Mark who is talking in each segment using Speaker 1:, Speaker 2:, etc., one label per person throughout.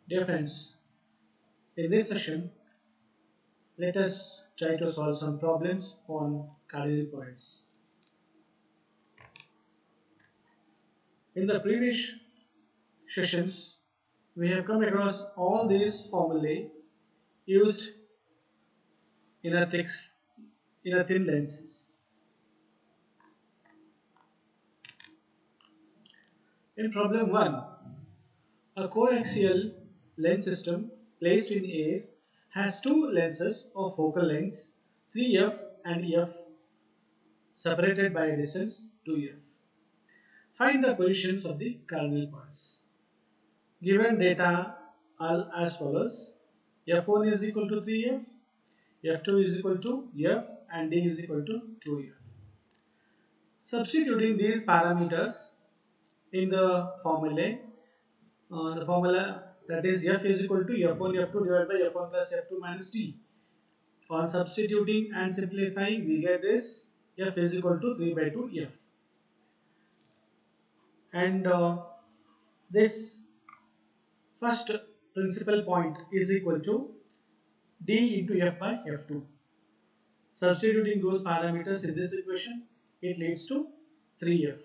Speaker 1: Dear friends, in this session, let us try to solve some problems on cardinal points. In the previous sessions, we have come across all these formulae used in a, thick, in a thin lenses. In problem 1, a coaxial lens system placed in air has two lenses of focal lengths 3f and f separated by a distance 2f. Find the positions of the cardinal points. Given data are as follows: f1 is equal to 3f, f2 is equal to f, and d is equal to 2f. Substituting these parameters in the formula that is f is equal to f1 f2 divided by f1 plus f2 minus d. On substituting and simplifying, we get this f is equal to 3 by 2 f. And this first principal point is equal to d into f by f2. Substituting those parameters in this equation, it leads to 3f.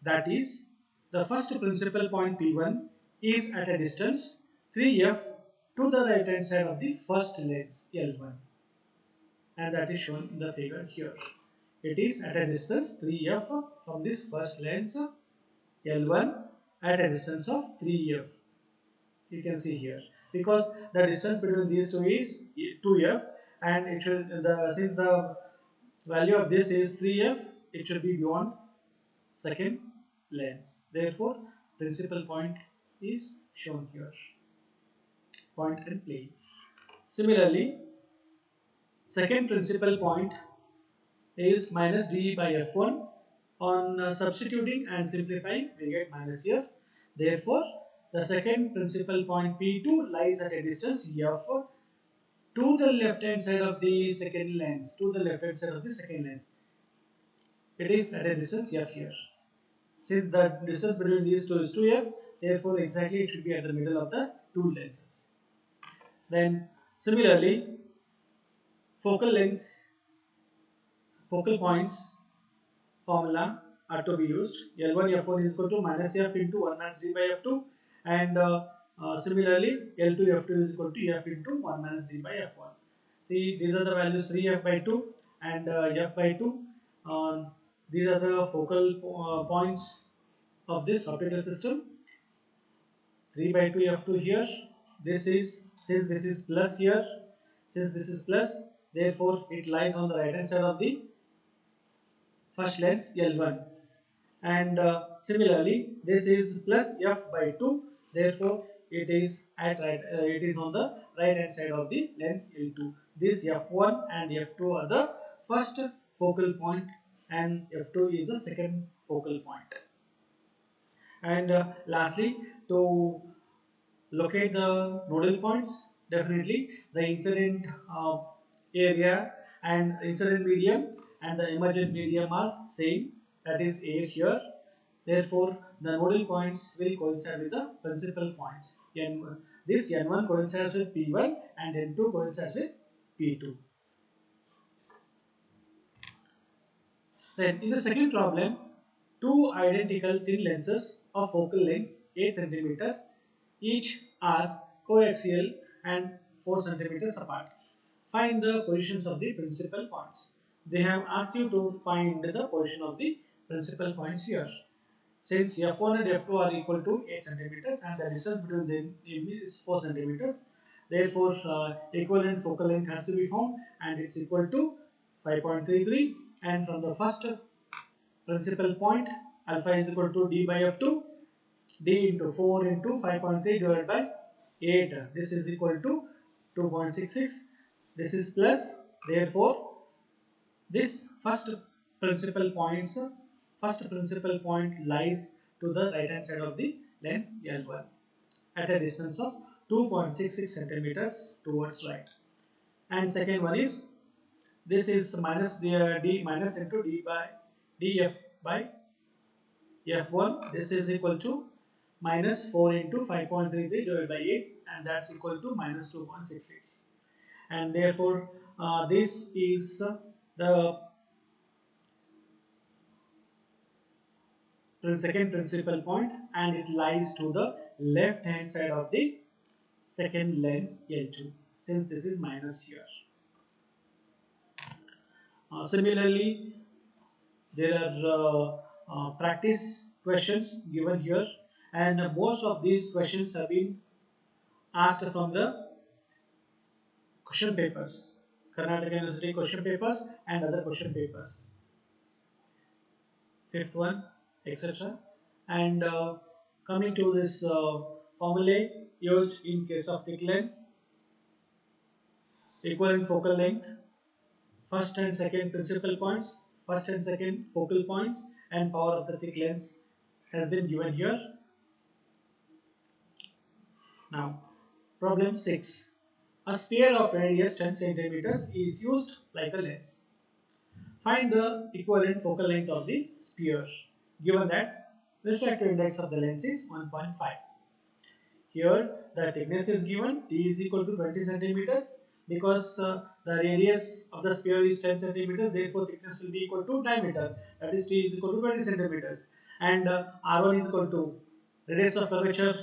Speaker 1: That is, the first principal point P1 is at a distance 3f to the right hand side of the first lens L1, and that is shown in the figure here. It is at a distance 3f from this first lens L1 at a distance of 3f. You can see here, because the distance between these two is 2f, and it should since the value of this is 3f, it should be beyond second lens. Therefore, principal point is shown here. Point and plane. Similarly, second principal point is minus d by f1. On substituting and simplifying, we get minus f. Therefore, the second principal point P2 lies at a distance f to the left hand side of the second lens. It is at a distance f here. Since the distance between these two is 2f, therefore exactly it should be at the middle of the two lenses. Then similarly, focal points formula are to be used. L1 f1 is equal to minus f into 1 minus d by f2, and similarly L2 f2 is equal to f into 1 minus d by f1. See, these are the values 3f by 2 and f by 2. These are the focal points of this optical system. 3 by 2 f2 here. This is, since this is plus here, therefore it lies on the right hand side of the first lens L1, and similarly this is plus f by 2, therefore it is on the right hand side of the lens L2. This f1 and f2 are the first focal point and f2 is the second focal point. And lastly, to locate the nodal points, definitely the incident area and incident medium and the emergent medium are same, that is air here. Therefore, the nodal points will coincide with the principal points. This N1 coincides with P1 and N2 coincides with P2. Then in the second problem, two identical thin lenses of focal length 8 cm each are coaxial and 4 cm apart. Find the positions of the principal points. They have asked you to find the position of the principal points here. Since f1 and f2 are equal to 8 cm and the distance between them is 4 cm, therefore equivalent focal length has to be found, and it's equal to 5.33. And from the first principal point, alpha is equal to d by f2, d into 4 into 5.3 divided by 8. This is equal to 2.66. This is plus. Therefore, this first principal point lies to the right hand side of the lens L1 at a distance of 2.66 centimeters towards right. And second one is, this is minus d minus into d by df by f1. This is equal to minus 4 into 5.33 divided by 8, and that's equal to minus 2.66. And therefore this is the second principal point, and it lies to the left hand side of the second lens L2, since this is minus here. Similarly, there are practice questions given here, and most of these questions have been asked from the question papers, Karnataka University question papers and other question papers, fifth one, etc. And coming to this formulae used in case of thick lens, equivalent focal length, first and second principal points, first and second focal points, and power of the thick lens has been given here. Now, problem 6. A sphere of radius 10 centimeters is used like a lens. Find the equivalent focal length of the sphere, given that refractive index of the lens is 1.5. Here the thickness is given, t is equal to 20 centimeters, because the radius of the sphere is 10 centimeters, therefore thickness will be equal to diameter, that is t is equal to 20 centimeters, and r1 is equal to radius of curvature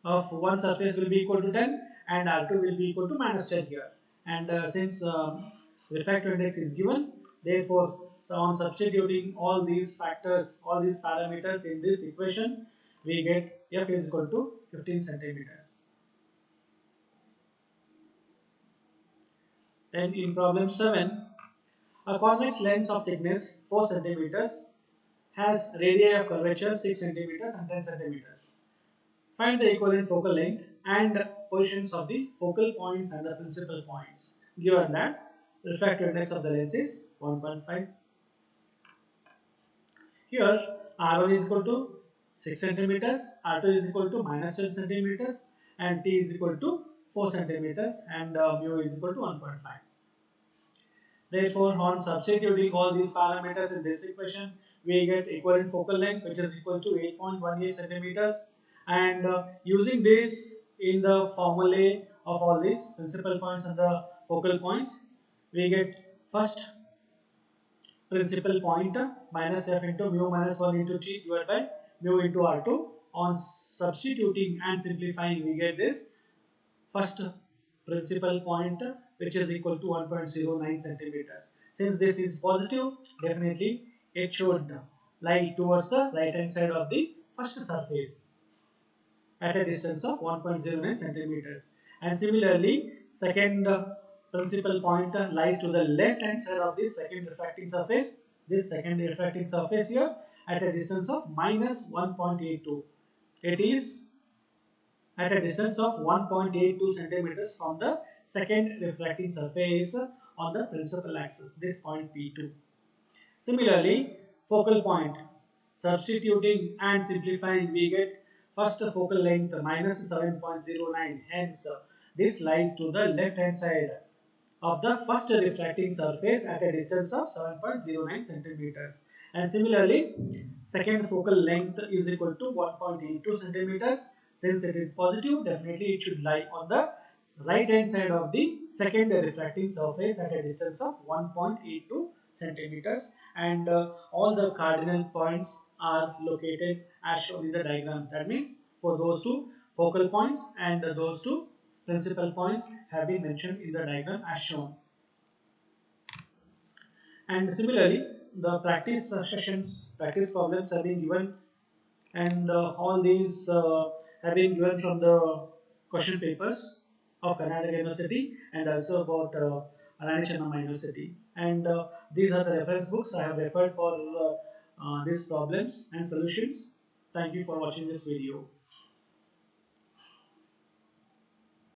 Speaker 1: of one surface will be equal to 10, and r2 will be equal to minus 10 here. And since refractive index is given, therefore so on substituting all these factors, all these parameters in this equation, we get f is equal to 15 centimeters. Then in problem 7, a convex lens of thickness 4 centimeters has radii of curvature 6 centimeters and 10 centimeters. Find the equivalent focal length and positions of the focal points and the principal points, given that refractive index of the lens is 1.5. Here r1 is equal to 6 centimeters, r2 is equal to minus 10 centimeters, and t is equal to 4 centimeters, and mu is equal to 1.5. Therefore, on substituting all these parameters in this equation, we get equivalent focal length, which is equal to 8.18 centimeters. And using this in the formulae of all these principal points and the focal points, we get first principal point minus f into mu minus 1 into t divided by mu into r2. On substituting and simplifying, we get this first principal point, which is equal to 1.09 centimeters. Since this is positive, definitely it should lie towards the right hand side of the first surface at a distance of 1.09 centimeters. And similarly, second principal point lies to the left hand side of this second refracting surface. This second refracting surface here at a distance of minus 1.82. It is at a distance of 1.82 centimeters from the second refracting surface on the principal axis, this point P2. Similarly, focal point, substituting and simplifying, we get first focal length minus 7.09, hence this lies to the left hand side of the first refracting surface at a distance of 7.09 centimeters. And similarly, second focal length is equal to 1.82 centimeters. Since it is positive, definitely it should lie on the right hand side of the second refracting surface at a distance of 1.82 centimeters, and all the cardinal points are located as shown in the diagram. That means for those two focal points and those two principal points have been mentioned in the diagram as shown. And similarly, the practice sessions, practice problems have been given, and all these have been given from the question papers of Karnataka University and also about Alani Channamma University. And these are the reference books I have referred for these problems and solutions. Thank you for watching this video.